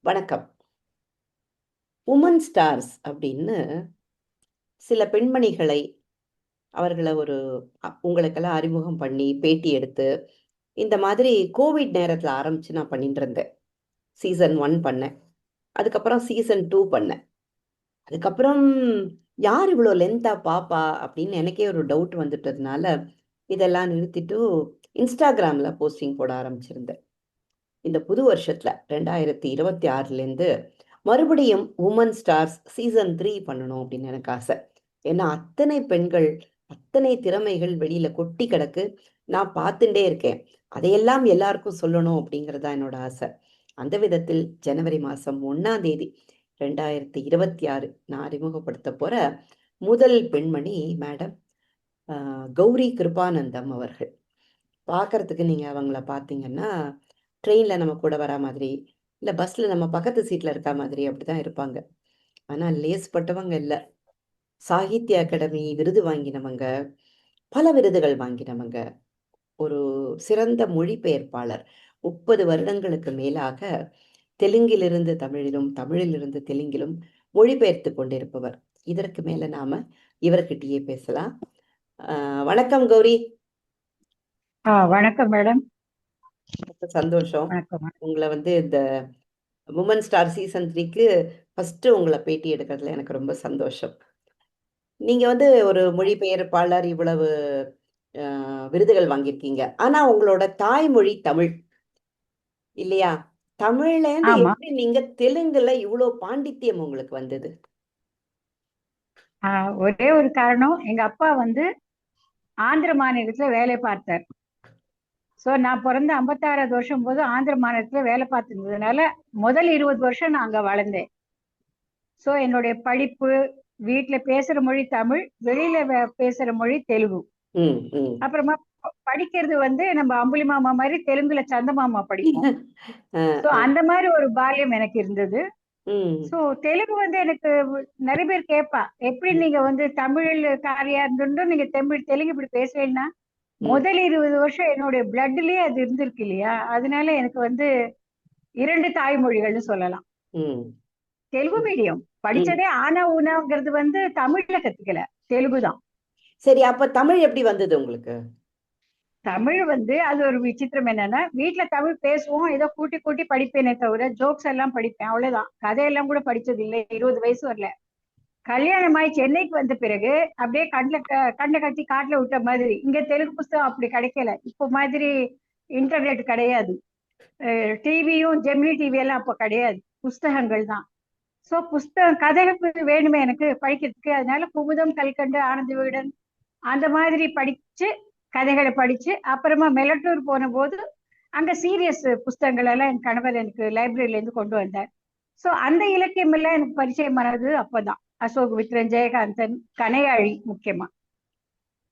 வணக்கம். Woman stars அப்படின்னு சில பெண்மணிகளை அவர்கள ஒரு உங்களுக்கெல்லாம் அறிமுகம் பண்ணி, பேட்டி எடுத்து, இந்த மாதிரி கோவிட் நேரத்தில ஆரம்பிச்சு நான் பண்ணிட்டு இருந்தேன். சீசன் 1 பண்ணேன். அதுக்கப்புறம் சீசன் 2 பண்ணேன். அதுக்கப்புறம் யார் இவ்வளோ லென்த்தா பாப்பா? அப்படின்னு எனக்கே ஒரு டவுட் வந்துட்டதுனால, இதெல்லாம் நிறுத்திட்டு Instagramல போஸ்டிங் போட ஆரம்பிச்சிருந்தேன். இந்த புது வருஷத்துல 2026லேருந்து மறுபடியும் உமன் ஸ்டார்ஸ் சீசன் 3 பண்ணணும் அப்படின்னு எனக்கு ஆசை. ஏன்னா அத்தனை பெண்கள், அத்தனை திறமைகள் வெளியில கொட்டி கிடக்கு. நான் பார்த்துட்டே இருக்கேன். அதையெல்லாம் எல்லாருக்கும் சொல்லணும் அப்படிங்கிறது தான் என்னோட ஆசை. அந்த விதத்தில் ஜனவரி மாசம் 1ஆம் தேதி 2026 நான் அறிமுகப்படுத்த போற முதல் பெண்மணி மேடம் கௌரி கிருபானந்தம் அவர்கள். பார்க்கறதுக்கு நீங்க அவங்கள பார்த்தீங்கன்னா, ட்ரெயின்ல நம்ம கூட வரா மாதிரி, இல்ல பஸ்ல நம்ம பக்கத்து சீட்ல இருக்கா மாதிரி அப்படிதான் இருப்பாங்க. ஆனா லேஸ்பட்டவங்க இல்ல. சாகித்ய அகாடமி விருது வாங்கினவங்க, பல விருதுகள் வாங்கினவங்க. ஒரு சிறந்த மொழிபெயர்ப்பாளர். 30 வருடங்களுக்கு மேலாக தெலுங்கிலிருந்து தமிழிலும், தமிழிலிருந்து தெலுங்கிலும் மொழிபெயர்த்துக் கொண்டிருப்பவர். இதற்கு மேல நாம இவர்கிட்டயே பேசலாம். வணக்கம் கௌரி. வணக்கம் மேடம். ரொம்ப சந்தோஷம். வணக்கம். உங்கள வந்து இந்த உமன் ஸ்டார் சீசன் 3க்கு ஃபர்ஸ்ட்டு உங்கள பேட்டி எடுக்கிறதுல எனக்கு ரொம்ப சந்தோஷம். நீங்க வந்து ஒரு மொழிபெயர்ப்பாளர், இவ்வளவு விருதுகள் வாங்கியிருக்கீங்க. ஆனா உங்களோட தாய்மொழி தமிழ் இல்லையா? தமிழ்லேருந்து ஆமா. எப்படி நீங்க தெலுங்குல இவ்ளோ பாண்டித்தியம் உங்களுக்கு வந்தது? ஒரே ஒரு காரணம், எங்க அப்பா வந்து ஆந்திர மாநிலத்துல வேலை பார்த்தார். சோ நான் பிறந்த 56வது வருஷம் போது ஆந்திர மாநிலத்துல வேலை பார்த்திருந்ததுனால முதல் 20 வருஷம் நான் அங்க வளர்ந்தேன். சோ என்னுடைய படிப்பு, வீட்டுல பேசுற மொழி தமிழ், வெளியில பேசுற மொழி தெலுங்கு. ம், ம். அப்புறமா படிக்கிறது வந்து நம்ம அம்புலி மாமா மாதிரி தெலுங்குல சந்தமாமா படிப்போம். அ, சோ அ. அந்த மாதிரி ஒரு பால்யம் எனக்கு இருந்தது. ம். சோ தெலுங்கு வந்து எனக்கு நிறைய பேர் கேட்பா, எப்படி ம், நீங்க வந்து தமிழ் காரியா இருந்துட்டும் நீங்க தெலுங்கு இப்படி பேசுறீங்கன்னா, ம், முதல் 20 வருஷம் என்னுடைய பிளட்லயே அது இருந்திருக்கு இல்லையா, அதனால எனக்கு வந்து 2 தாய்மொழிகள்னு சொல்லலாம். ம், தெலுங்கு ம், மீடியம் ம். படிச்சதே ஆனா ஊனாங்கிறது வந்து தமிழ்ல கத்துக்கல, தெலுங்கு தான். சரி, அப்ப தமிழ் எப்படி வந்தது உங்களுக்கு? தமிழ் வந்து அது ஒரு விசித்திரம் என்னன்னா, வீட்டுல தமிழ் பேசுவோம், ஏதோ கூட்டி கூட்டி படிப்பேனே தவிர ஜோக்ஸ் எல்லாம் படிப்பேன், அவ்வளவுதான். கதையெல்லாம் கூட படிச்சது இல்லை 20 வயசு வரல. கல்யாணமாய் சென்னைக்கு வந்த பிறகு அப்படியே கண்ணை கட்டி காட்டுல விட்ட மாதிரி, இங்க தெலுங்கு புஸ்தகம் அப்படி கிடைக்கல. இப்போ மாதிரி இன்டர்நெட் கிடையாது, டிவியும் ஜெமினி டிவி எல்லாம் அப்ப கிடையாது, புஸ்தகங்கள் தான். சோ புஸ்தகம் கதைகள் வேணுமே எனக்கு படிக்கிறதுக்கு, அதனால குமுதம், கல்கண்டு, ஆனந்த விகடன் அந்த மாதிரி படிச்சு, கதைகளை படிச்சு அப்புறமா மெலட்டூர் போன போது அங்க சீரியஸ் புஸ்தகங்கள் எல்லாம் என் கணவர் எனக்கு லைப்ரரியில இருந்து கொண்டு வந்தார். சோ அந்த இலக்கியம் எல்லாம் எனக்கு பரிச்சயமானது அப்பதான். அசோக் மித்ரன், ஜெயகாந்தன், கனையாழி முக்கியமா.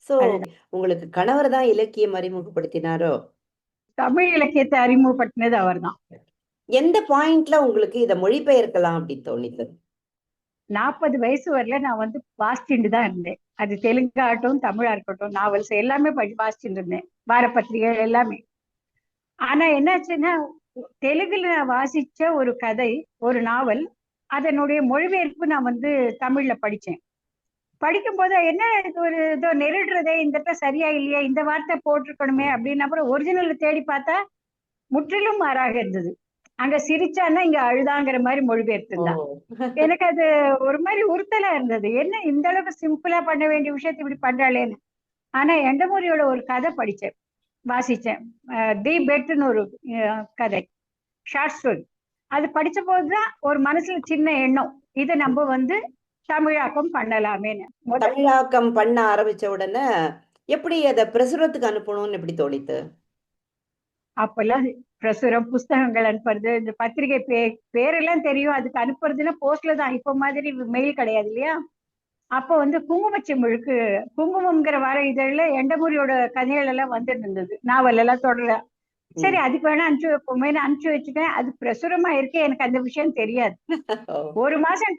சோ, அதுதான் உங்களுக்கு கணவர் தான் இலக்கியம் அறிமுகப்படுத்தினாரோ? தமிழ் இலக்கியத்தை அறிமுகப்படுத்தினது அவர்தான். எந்த பாயிண்ட்ல உங்களுக்கு இத மொழிபெயர்க்கலாம் அப்படின்னு தோணித்தது? 40 வயசு வரல நான் வந்து வாசிச்சுட்டு தான் இருந்தேன். அது தெலுங்காகட்டும் தமிழா இருக்கட்டும், நாவல்ஸ் எல்லாமே வாசிச்சுட்டு இருந்தேன், வார பத்திரிகைகள் எல்லாமே. ஆனா என்னாச்சுன்னா, தெலுங்குல நான் வாசிச்ச ஒரு கதை, ஒரு நாவல், அதனுடைய மொழிபெயர்ப்பு நான் வந்து தமிழ்ல படிச்சேன். படிக்கும் போது என்ன இது, ஒரு ஏதோ நெருடுறதே, இந்த இடத்துல சரியா இல்லையா, இந்த வார்த்தை போட்டிருக்கணுமே அப்படின்னு. அப்புறம் ஒரிஜினல் தேடி பார்த்தா முற்றிலும் மாறாக இருந்தது. அங்க சிரிச்சான்னா இங்க அழுதாங்கிற மாதிரி மொழிபெயர்த்து ஓ! இருந்தா. எனக்கு அது ஒரு மாதிரி உறுத்தலா இருந்தது, என்ன இந்த அளவுக்கு சிம்பிளா பண்ண வேண்டிய விஷயத்தை இப்படி பண்றாளேன்னு. ஆனா எண்டமூரியோட ஒரு கதை படிச்சேன், வாசிச்சேன். தி பெட்னு ஒரு கதை, ஷார்ட் ஸ்டோரி. அது படிச்ச போதுதான் ஒரு மனசுல சின்ன எண்ணம், இதை நம்ம வந்து தமிழாக்கம் பண்ணலாமேன்னு. முதல் தமிழாக்கம் பண்ண ஆரம்பிச்ச உடனே, எப்படி அத பிரசுரத்துக்கு அனுப்பணும்னு எப்படி தோணித்து? அப்பெல்லாம் பிரசுரம், புஸ்தகங்கள் அனுப்புறது, இந்த பத்திரிகை பேரெல்லாம் தெரியும், அதுக்கு அனுப்புறதுன்னா போஸ்ட்ல தான். இப்ப மாதிரி மெயில் கிடையாது இல்லையா. அப்ப வந்து குங்குமச்சிமிழுக்கு, குங்குமம்ங்கிற வார இதழ்ல எண்டமூரியோட கதைகள் எல்லாம் வந்துட்டு இருந்தது, நாவல் எல்லாம் தொடர. சரி ம். அதுக்கு வேணா அனுப்பிச்சு வைப்போமேன்னு அனுப்பிச்சு வச்சுட்டேன். அது பிரசுரமா இருக்கே, எனக்கு அந்த விஷயம் தெரியாது. ஓ! ஒரு மாசம்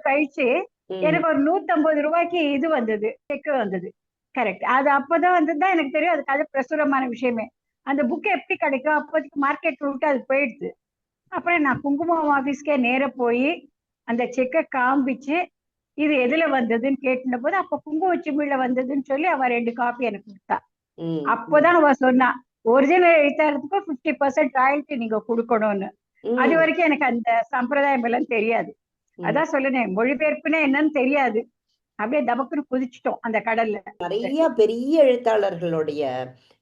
கழிச்சு ம். எனக்கு ஒரு 150 ரூபாய்க்கு இது வந்தது, செக் வந்தது. கரெக்ட், அது அப்பதான் வந்துதான் எனக்கு தெரியும் அதுக்கு அது பிரசுரமான விஷயமே. அந்த புக் எப்படி கிடைக்கும், அப்போதைக்கு மார்க்கெட் விட்டு அது போயிடுது. அப்புறம் நான் குங்குமம் ஆபீஸ்க்கே நேர போய் அந்த செக்கை காமிச்சு இது எதுல வந்ததுன்னு கேட்டின போது அப்ப குங்குமச்சிமிழ்ல வந்ததுன்னு சொல்லி அவ 2 காப்பி எனக்கு கொடுத்தா. ம், அப்போதான் அவ சொன்னா ஒரிஜினல் எழுத்தாளத்துக்கு 50% ராயல்டி நீங்க கொடுக்கணும்னு. அது ம், வரைக்கும் எனக்கு அந்த சம்பிரதாயம் எல்லாம் தெரியாது. ம். அதான் சொல்லுனேன், மொழிபெயர்ப்புன்னா என்னன்னு தெரியாது. அப்படியே தபக்குன்னு குதிச்சிட்டோம் அந்த கடல்ல. நிறைய பெரிய எழுத்தாளர்களுடைய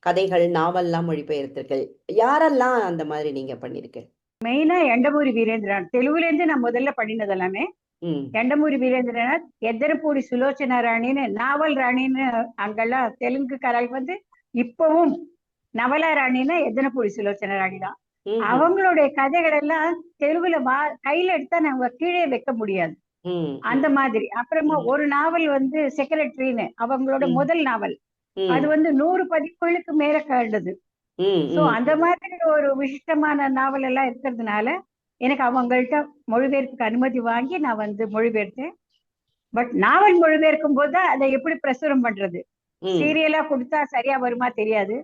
கதைகள், நாவல்லாம் மொழிபெயர்த்தீர்கள். யாரெல்லாம் அந்த மாதிரி நீங்க பண்ணிருக்கீங்க? மெயினா எண்டமூரி வீரேந்திரநாத். தெலுங்குல இருந்து நான் முதல்ல பண்ணினது எல்லாமே ம், எண்டமூரி வீரேந்திரநாத், எத்தனப்பூடி சுலோச்சனா ராணின்னு நாவல் ராணின்னு அங்கெல்லாம் தெலுங்கு கராய்க்கு வந்து இப்பவும் நவலா ராணின்னா எத்தனப்பூடி சுலோச்சனா ராணி தான். ம்ஹும். அவங்களுடைய கதைகள் எல்லாம் தெலுங்குல கையில எடுத்தா நம்ம கீழே வைக்க முடியாது. ம், அந்த ம், மாதிரி அப்புறமா ம், ஒரு நாவல் வந்து செக்ரட்டரின்னு அவங்களோட ம், முதல் நாவல். அது ம், வந்து 100 பதிப்புகளுக்கு மேல கண்டது. ம், சோ ம், அந்த மாதிரி ஒரு விசிஷ்டமான நாவல் எல்லாம் இருக்கிறதுனால எனக்கு அவங்கள்ட்ட மொழிபெயர்ப்புக்கு அனுமதி வாங்கி நான் வந்து மொழிபெயர்த்தேன். பட் நாவல் மொழிபெயர்க்கும் போது தான் அதை எப்படி பிரசுரம் பண்றது, ம், சீரியலா கொடுத்தா சரியா வருமா தெரியாது.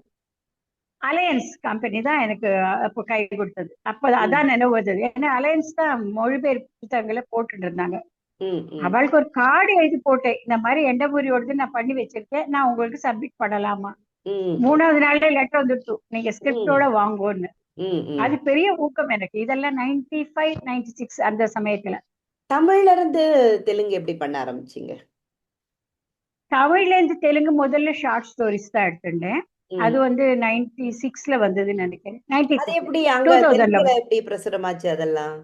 அலையன்ஸ் கம்பெனி தான் எனக்கு அப்போ கை கொடுத்தது. அப்ப ம், அதான் நினைவு வந்தது. ஏன்னா அலையன்ஸ் தான் மொழிபெயர்ப்பு புத்தகங்களை போட்டுட்டு இருந்தாங்க. ம், ம், அவளுக்கு ஒரு கார்டு எழுதி போட்டேன், இந்த மாதிரி எண்டபூரியோடது நான் பண்ணி வச்சிருக்கேன், நான் உங்களுக்கு சப்மிட் பண்ணலாமா. ம், 3வது நாள்ல லெட்டர் வந்துட்டு நீங்க ஸ்கிரிப்டோட ம், வாங்குவோன்னு. ம், ம். அது பெரிய ஊக்கம் எனக்கு. இதெல்லாம் 95 96 அந்த சமயத்துல. தமிழ்ல இருந்து தெலுங்கு எப்படி பண்ண ஆரம்பிச்சீங்க? தமிழ்ல இருந்து தெலுங்கு முதல்ல ஷார்ட் ஸ்டோரிஸ் தான் எடுத்துட்டேன். அது ம். வந்து 96ல வந்ததுன்னு நினைக்கிறேன். அது 96 எப்படி அங்க 2000ல தெலுங்குல வந்து எப்படி பிரசுரமாச்சு அதெல்லாம்?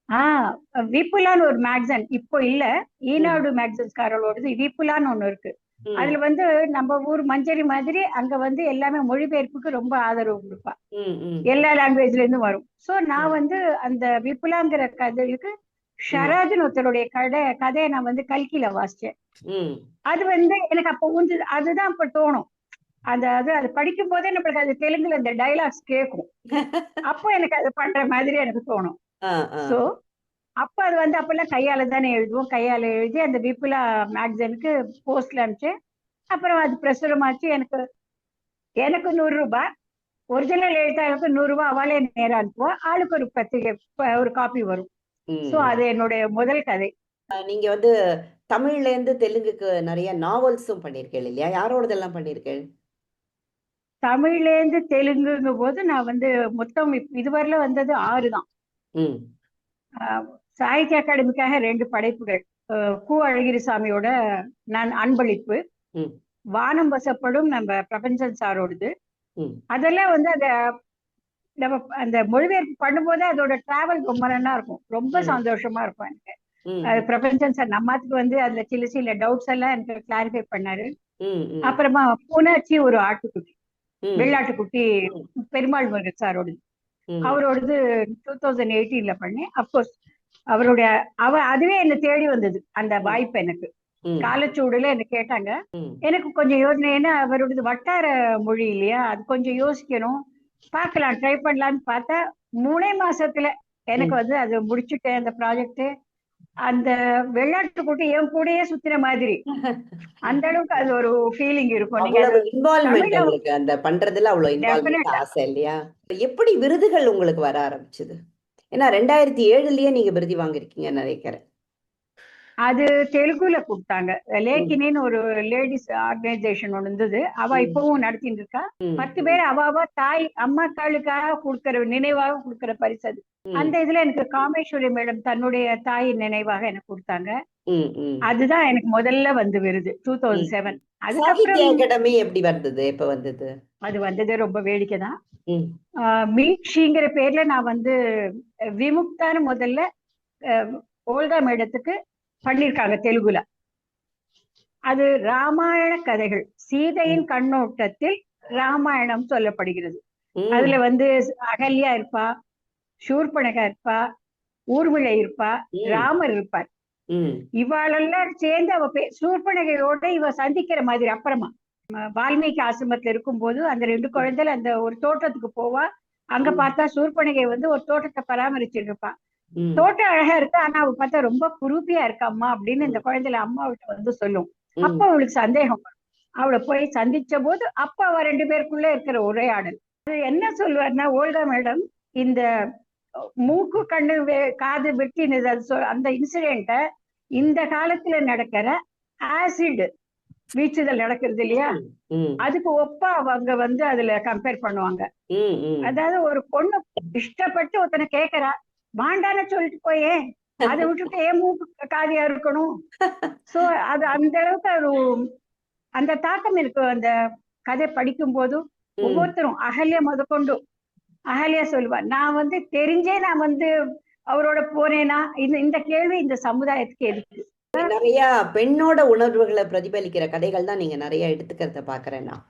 ஆஹ் விப்புலான்னு ஒரு மேக்சின் இப்போ இல்ல, ம், ஈனாடு மேக்சின்ஸ்காரர்களோடது விப்புலான்னு ஒண்ணு இருக்கு. ம், அதுல வந்து நம்ம ஊர் மஞ்சரி மாதிரி அங்க வந்து எல்லாமே மொழிபெயர்ப்புக்கு ரொம்ப ஆதரவு கொடுப்பா. ம், ம், எல்லா லாங்குவேஜ்ல இருந்தும் வரும். சோ நான் ம், வந்து அந்த விப்புலாங்கிற கதைக்கு ம், ஷராஜ்னு ஒருத்தருடைய கதையை நான் வந்து கல்கில வாசிச்சேன். ம். அது வந்து எனக்கு அப்ப வந்து அதுதான் அப்ப தோணும். அந்த அது அது படிக்கும் போதே நம்மளுக்கு அது தெலுங்குல இந்த டைலாக்ஸ் கேட்கும். அப்போ எனக்கு அது பண்ற மாதிரி எனக்கு தோணும். ஆ, ஆ. சோ அப்ப அது வந்து அப்பெல்லாம் கையால தானே எழுதுவோம். கையால எழுதி அந்த விப்புலா மேக்சினுக்கு போஸ்ட்ல அனுப்பிச்சு அப்புறம் அது பிரசுரமாச்சு. எனக்கு எனக்கு 100 ரூபாய், ஒரிஜினல் எழுத்தாளருக்கு 100 ரூபாய் அவளே நேரம் அனுப்புவா. ஆளுக்கு ஒரு பத்திரிகை ஒரு காப்பி வரும். சோ ம். அது என்னுடைய முதல் கதை. நீங்க வந்து தமிழ்ல இருந்து தெலுங்குக்கு நிறைய நாவல்ஸும் பண்ணிருக்கீங்க இல்லையா? யாரோடதெல்லாம் பண்ணிருக்கீங்க? தமிழ்ல இருந்து தெலுங்குங்கும் போது நான் வந்து மொத்தம் இதுவரையில வந்தது 6 தான். ம், சாகித்ய அகாடமிக்காக 2 படைப்புகள். கு அழகிரிசாமியோட நான் அன்பளிப்பு, ம், வானம் வசப்படும் நம்ம பிரபஞ்சன் சாரோடது. ம், அதெல்லாம் வந்து அந்த நம்ம அந்த மொழிபெயர்ப்பு பண்ணும்போது அதோட டிராவல் ரொம்ப நல்லா இருக்கும். ரொம்ப ம், சந்தோஷமா இருக்கும் எனக்கு. ம், பிரபஞ்சன் சார் நம்மத்துக்கு வந்து அதுல சில சில டவுட்ஸ் எல்லாம் எனக்கு கிளாரிஃபை பண்ணாரு. ம், ம், அப்புறமா புணர்ச்சி ஒரு ஆட்டுக்குட்டி, ம், வெள்ளாட்டுக்குட்டி, ம், பெருமாள் முருகன் சாரோடது. ம், அவரோடது 2018ல பண்ணேன். அப்கோர்ஸ் அவருடைய அதுவே என்ன தேடி வந்தது அந்த ம், வாய்ப்பு எனக்கு. ம், காலச்சூடுல என்ன கேட்டாங்க. ம், எனக்கு கொஞ்சம் யோசனை, ஏன்னா அவரோடது வட்டார மொழி இல்லையா, அது கொஞ்சம் யோசிக்கணும். பார்க்கலாம், ட்ரை பண்ணலான்னு பார்த்தா 3 மாசத்துல எனக்கு ம். வந்து அது முடிச்சுட்டேன் அந்த ப்ராஜெக்ட். அந்த வெள்ளாட்டுக்குட்டி என் கூடயே சுத்தின மாதிரி, அந்த அளவுக்கு அது ஒரு ஃபீலிங் இருக்கும். நீங்க அது அவ்வளவு இன்வால்வ்மெண்ட் தமிழ்ல உங்களுக்கு அந்த பண்றதுல அவ்வளவு இன்வால்வ்மெண்ட் டெஃபினட்டா. ஆசை இல்லையா? எப்படி விருதுகள் உங்களுக்கு வர ஆரம்பிச்சது? ஏன்னா 2007லயே நீங்க விருது வாங்கியிருக்கீங்கன்னு நினைக்கிறேன். அது தெலுங்குல கொடுத்தாங்க. ம், லேக்கினின்னு ஒரு லேடிஸ் ஆர்கனைசேஷன் ஒன்று இருந்தது. அவ ம், இப்பவும் நடத்திட்டு இருக்கா. ம், 10 ம், பேர் அவ தாய் அம்மாக்களுக்காக கொடுக்கிற நினைவாக கொடுக்கிற பரிசு அது. ம், அந்த இதுல எனக்கு காமேஸ்வரி மேடம் தன்னுடைய தாய் நினைவாக எனக்கு கொடுத்தாங்க. ம், ம், அதுதான் எனக்கு முதல்ல வந்து விருது ம். 2007. சாகித்ய அதுக்கப்புறம் அகாடமி எப்படி வந்தது? எப்ப வந்தது? அது வந்ததே ரொம்ப வேடிக்கை தான். ம், மீட்சிங்கிற பேர்ல நான் வந்து விமுக்தான்னு முதல்ல ஓல்கா மேடத்துக்கு பண்ணிருக்காங்க தெலுங்குல. அது ராமாயண கதைகள், ம், சீதையின் கண்ணோட்டத்தில் ராமாயணம் சொல்லப்படுகிறது. ம், அதுல வந்து அகல்யா இருப்பா, சூர்பனகா இருப்பா, ஊர்மிளை இருப்பா, ம், ராமர் இருப்பார். ம், இவாளெல்லாம் சேர்ந்து அவ சூர்பனகையோட இவ சந்திக்கிற மாதிரி. அப்புறமா வால்மீகி ஆசிரமத்துல இருக்கும்போது அந்த 2 குழந்தைகள் அந்த ஒரு தோட்டத்துக்கு போவா. அங்க ம், பார்த்தா சூர்பனகை வந்து ஒரு தோட்டத்தை பராமரிச்சுட்டு இருப்பா. ம், தோட்டம் அழகா இருக்கு, ஆனா அவ பார்த்தா ரொம்ப குரூப்பியா இருக்கா அம்மா அப்படின்னு இந்த குழந்தைல அம்மா கிட்ட வந்து சொல்லும். அப்ப ம், அவளுக்கு சந்தேகம் வரும். அவளை போய் சந்திச்ச போது அப்ப அவ 2 பேருக்குள்ள இருக்கிற உரையாடல். அது என்ன சொல்லுவார்னா ஓல்கா மேடம், இந்த மூக்கு கண்ணு காது வெட்டினது அந்த இன்சிடென்ட்ட இந்த காலத்துல நடக்கிற ஆசிட் வீச்சுதல் நடக்கிறது இல்லையா, ம், ம், அதுக்கு ஒப்பா அவங்க வந்து அதுல கம்பேர் பண்ணுவாங்க. ம், ம். அதாவது ஒரு பொண்ணு இஷ்டப்பட்டு ஒருத்தனை கேட்கறா, வாண்டான்னு சொல்லிட்டு போயே, அதை விட்டுட்டு ஏன் மூக்கு காதியா இருக்கணும். சோ அது அந்த அளவுக்கு ஒரு அந்த தாக்கம் இருக்கு. அந்த கதை படிக்கும் போதும் ம். ஒவ்வொருத்தரும் அகல்யா முதற்கொண்டு அகல்யா சொல்லுவா, நான் வந்து தெரிஞ்சே நான் வந்து அவரோட போனேனா, இந்த இந்த கேள்வி இந்த சமுதாயத்துக்கு எதுக்கு. நிறைய பெண்ணோட உணர்வுகளை பிரதிபலிக்கிற கதைகள் தான் நீங்க நிறைய எடுத்துக்கிறத பாக்குறேன் நான்.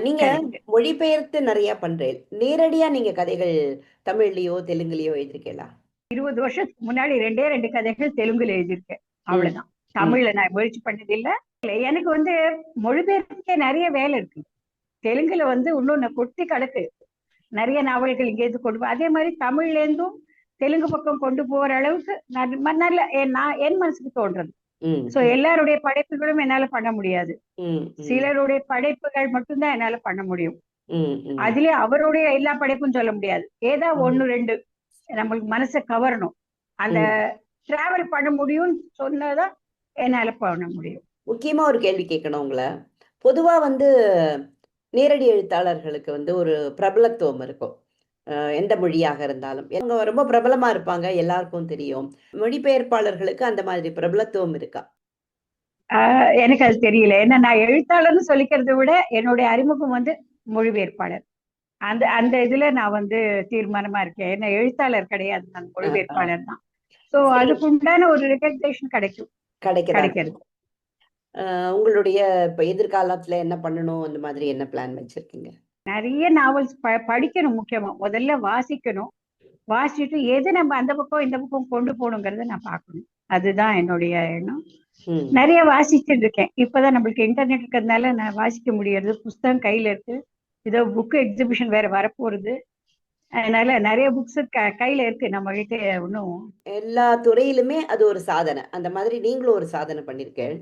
நீங்க கரெக்ட். மொழிபெயர்த்து நிறைய பண்றேன். நேரடியா நீங்க கதைகள் தமிழ்லயோ தெலுங்குலயோ எழுதிருக்கீங்களா? 20 வருஷத்துக்கு முன்னாடி 2 கதைகள் தெலுங்குல எழுதியிருக்கேன், ம், அவ்வளவுதான். ம், தமிழ்ல நான் முயற்சி பண்ணது இல்ல. எனக்கு வந்து மொழிபெயர்ப்புக்கே நிறைய வேலை இருக்கு. தெலுங்குல வந்து இன்னொன்னு கொட்டி கிடக்கு, நிறைய நாவல்கள் இங்கேருந்து கொண்டு அதே மாதிரி தமிழ்ல இருந்தும் தெலுங்கு பக்கம் கொண்டு போற அளவுக்கு நல்ல நான் என் மனசுக்கு தோன்றது. ம், சோ எல்லாருடைய படைப்புகளும் என்னால பண்ண முடியாது. ம், ம், சிலருடைய படைப்புகள் மட்டும்தான் என்னால பண்ண முடியும். ம், ம், அதுலயே அவருடைய எல்லா படைப்பும் சொல்ல முடியாது. ஏதா ம், ஒண்ணு ரெண்டு நம்மளுக்கு மனசை கவரணும், அந்த ம். டிராவல் பண்ண முடியும்னு சொன்னதான் என்னால பண்ண முடியும். முக்கியமா ஒரு கேள்வி கேட்கணும் உங்களை. பொதுவா வந்து நேரடி எழுத்தாளர்களுக்கு வந்து ஒரு பிரபலத்துவம் இருக்கும். எந்த மொழியாக இருந்தாலும் அவங்க ரொம்ப பிரபலமா இருப்பாங்க, எல்லாருக்கும் தெரியும். மொழிபெயர்ப்பாளர்களுக்கு அந்த மாதிரி பிரபலத்துவம் இருக்கா? எனக்கு அது தெரியல. ஏன்னா நான் எழுத்தாளர்னு சொல்லிக்கிறதை விட என்னுடைய அறிமுகம் வந்து மொழிபெயர்ப்பாளர். அந்த அந்த இதுல நான் வந்து தீர்மானமா இருக்கேன். என்ன எழுத்தாளர் கிடையாது, நான் அஹ், அஹ். மொழிபெயர்ப்பாளர் தான். சோ சரி, அதுக்கு உண்டான ஒரு ரெகக்னேஷன் கிடைக்கும், கிடைக்கதான் கிடைக்கிறது. செய்யும். உங்களுடைய இப்ப எதிர்காலத்துல என்ன பண்ணணும், அந்த மாதிரி என்ன பிளான் வச்சிருக்கீங்க? நிறைய நாவல்ஸ் படிக்கணும். முக்கியமா முதல்ல வாசிக்கணும். வாசிச்சுட்டு எது நம்ம அந்த பக்கம் இந்த பக்கம் கொண்டு போகணுங்கிறத நான் பார்க்கணும். அதுதான் என்னுடைய எண்ணம். ம், நிறைய வாசிச்சுட்டு இருக்கேன். இப்பதான் நம்மளுக்கு இன்டர்நெட் இருக்கிறதுனால நான் வாசிக்க முடியறது, புஸ்தகம் கையில இருக்கு. இதோ புக் எக்ஸிபிஷன் வேற வரப்போறது, அதனால நிறைய புக்ஸ் கையில இருக்கு நம்ம கிட்ட இன்னும். எல்லா துறையிலுமே அது ஒரு சாதனை. அந்த மாதிரி நீங்களும் ஒரு சாதனை பண்ணிருக்கேன்.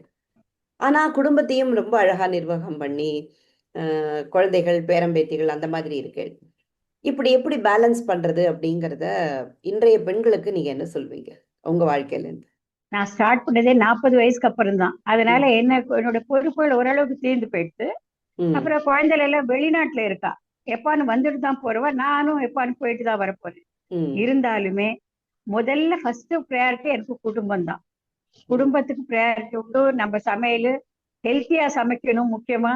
ஆனா குடும்பத்தையும் ரொம்ப அழகா நிர்வாகம் பண்ணி, குழந்தைகள், பேரம்பேத்திகள் அந்த மாதிரி இருக்கு. இப்படி எப்படி பேலன்ஸ் பண்றது அப்படிங்கிறத இன்றைய பெண்களுக்கு நீங்க என்ன சொல்வீங்க? உங்க வாழ்க்கையில இருந்து. நான் ஸ்டார்ட் பண்ணதே 40 வயசுக்கு அப்புறம் தான். அதனால ம், என்னோட பொறுப்புகள் ஓரளவுக்கு தீர்ந்து போயிடுது. ம், அப்புறம் குழந்தைகள் எல்லாம் வெளிநாட்டுல இருக்கா, எப்பான்னு வந்துட்டு தான் போறவ, நானும் எப்பான்னு போயிட்டு தான் வரப்போறேன். ம், இருந்தாலுமே முதல்ல ஃபர்ஸ்ட் ப்ரையாரிட்டி எனக்கு குடும்பம் தான். ம், குடும்பத்துக்கு ப்ரையாரிட்டி விட்டு நம்ம சமையல் ஹெல்த்தியா சமைக்கணும் முக்கியமா.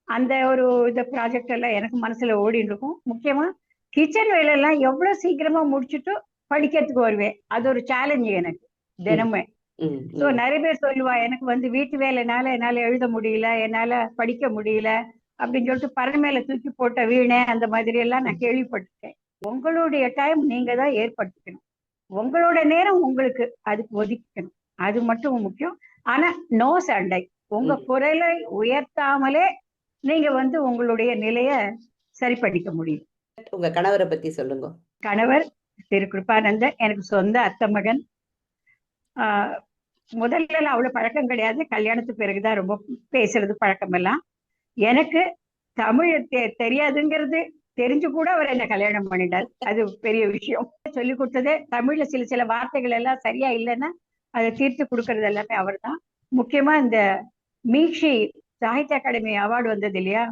அந்த ஒரு இந்த ப்ராஜெக்ட் எல்லாம் எனக்கு மனசுல ஓடிட்டு இருக்கும். முக்கியமா கிச்சன் வேலையெல்லாம் எவ்வளவு சீக்கிரமா முடிச்சுட்டு படிக்கிறதுக்கு வருவேன். அது ஒரு சேலஞ்சு எனக்கு ம், தினமே. ம், சோ ம், நிறைய பேர் சொல்லுவா, எனக்கு வந்து வீட்டு வேலைனால என்னால எழுத முடியல, என்னால படிக்க முடியல அப்படின்னு சொல்லிட்டு பரண் மேல தூக்கி போட்ட வீணை அந்த மாதிரி எல்லாம் நான் கேள்விப்பட்டிருக்கேன். உங்களுடைய டைம் நீங்க தான் ஏற்படுத்திக்கணும். உங்களோட நேரம் உங்களுக்கு அதுக்கு ஒதுக்கிக்கணும். அது மட்டும் முக்கியம். ஆனா நோ சண்டை. உங்க ம். குரலை உயர்த்தாமலே நீங்க வந்து உங்களுடைய நிலைய சரி பண்ணிக்க முடியும். உங்க கணவரை பத்தி சொல்லுங்க. கணவர் திரு கிருபானந்தன் எனக்கு சொந்த அத்தை மகன். ஆஹ் முதல்ல எல்லாம் அவ்வளவு பழக்கம் கிடையாது. கல்யாணத்துக்கு பிறகுதான் ரொம்ப பேசுறது பழக்கம் எல்லாம். எனக்கு தமிழ் தெரியாதுங்கிறது தெரிஞ்சு கூட அவர் என்ன கல்யாணம் பண்ணிட்டார். அது பெரிய விஷயம். சொல்லி கொடுத்ததே தமிழ்ல சில சில வார்த்தைகள் எல்லாம் சரியா இல்லைன்னா அதை தீர்த்து கொடுக்கறது எல்லாமே அவர் தான். முக்கியமா இந்த மீக்ஷி சாகித்ய அகாடமி அவார்டு வந்தது இல்லையா,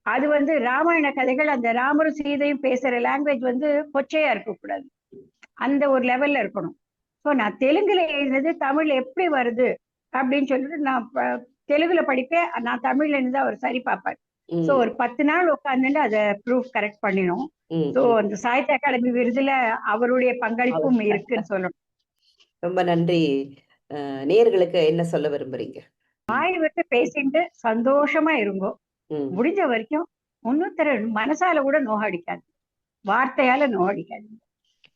அது வந்து ராமாயண கதைகள், அந்த ராமரும் சீதையும் பேசுற லாங்குவேஜ் வந்து கொச்சையா இருக்கக்கூடாது, அந்த ஒரு லெவல்ல இருக்கணும். ஸோ நான் தெலுங்குல எழுதுனது தமிழ்ல எப்படி வருது அப்படின்னு சொல்லிட்டு நான் தெலுங்குல படிப்பேன், நான் தமிழ்ல இருந்து அவர் சரி பார்ப்பார். ஸோ ம், ஒரு 10 நாள் உட்காந்துட்டு அதை ப்ரூஃப் கரெக்ட் பண்ணினோம். ம், ஸோ ம். அந்த சாகித்ய அகாடமி விருதுல அவருடைய பங்களிப்பும் இருக்குன்னு சொல்லணும். ரொம்ப நன்றி. நேயர்களுக்கு என்ன சொல்ல விரும்புறீங்க? வாய் விட்டு பேசிட்டு சந்தோஷமா இருங்கோ. ம். முடிஞ்ச வரைக்கும் முன்னூத்தர மனசால கூட நோகடிக்காது, வார்த்தையால நோகடிக்காது,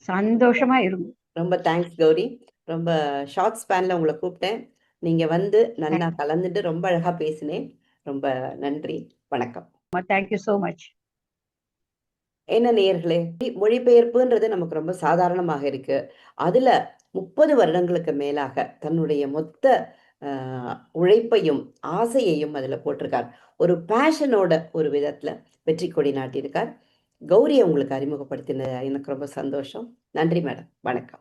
சந்தோஷமா இருக்கும். ரொம்ப தேங்க்ஸ் கௌரி. ரொம்ப ஷார்ட் ஸ்பேன்ல உங்களை கூப்பிட்டேன். நீங்க வந்து நன்னா கலந்துட்டு ரொம்ப அழகா பேசினேன். ரொம்ப நன்றி. வணக்கம். Thank you so much. என்ன நேயர்களே, மொழிபெயர்ப்புன்றது நமக்கு ரொம்ப சாதாரணமாக இருக்கு. அதுல 30 வருடங்களுக்கு மேலாக தன்னுடைய மொத்த உழைப்பையும், ஆசையையும் அதுல போட்டிருக்கார். ஒரு பேஷனோட ஒரு விதத்துல வெற்றி கொடி நாட்டியிருக்கார். கௌரியை உங்களுக்கு அறிமுகப்படுத்தின எனக்கு ரொம்ப சந்தோஷம். நன்றி மேடம். வணக்கம்.